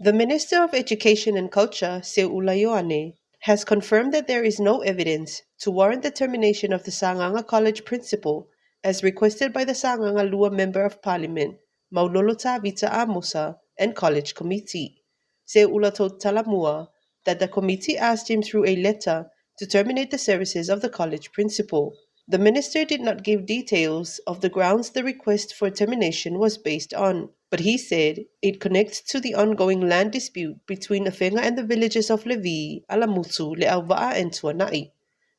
The Minister of Education and Culture, Seula Ioane, has confirmed that there is no evidence to warrant the termination of the Sagaga College principal as requested by the Sagaga Lua Member of Parliament, Maulolo Tavita Amusa, and College Committee. Seula told Talamua that the committee asked him through a letter to terminate the services of the college principal. The minister did not give details of the grounds the request for termination was based on, but he said it connects to the ongoing land dispute between Afenga and the villages of Levi, Alamutu, Le'auva'a, and Tuanai.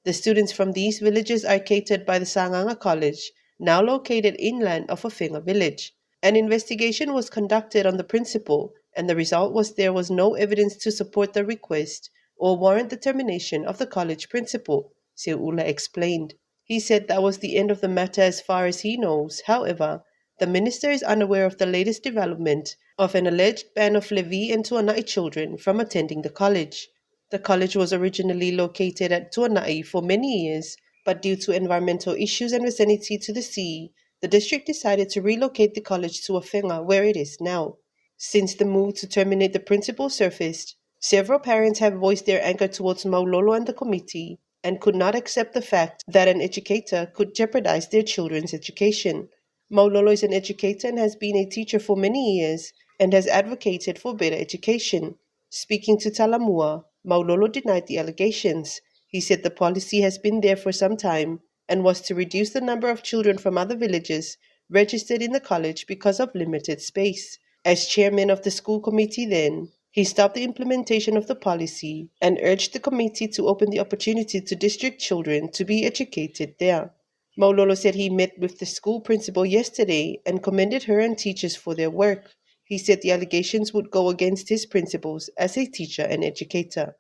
The students from these villages are catered by the Sagaga College, now located inland of Afenga village. An investigation was conducted on the principal, and the result was there was no evidence to support the request or warrant the termination of the college principal, Seula explained. He said that was the end of the matter as far as he knows. However, the minister is unaware of the latest development of an alleged ban of Levi and Tuanai children from attending the college. The college was originally located at Tuanai for many years, but due to environmental issues and vicinity to the sea, the district decided to relocate the college to Afenga, where it is now. Since the move to terminate the principal surfaced, several parents have voiced their anger towards Maulolo and the committee and could not accept the fact that an educator could jeopardize their children's education. Maulolo is an educator and has been a teacher for many years and has advocated for better education. Speaking to Talamua, Maulolo denied the allegations. He said the policy has been there for some time and was to reduce the number of children from other villages registered in the college because of limited space. As chairman of the school committee then, he stopped the implementation of the policy and urged the committee to open the opportunity to district children to be educated there. Maulolo said he met with the school principal yesterday and commended her and teachers for their work. He said the allegations would go against his principles as a teacher and educator.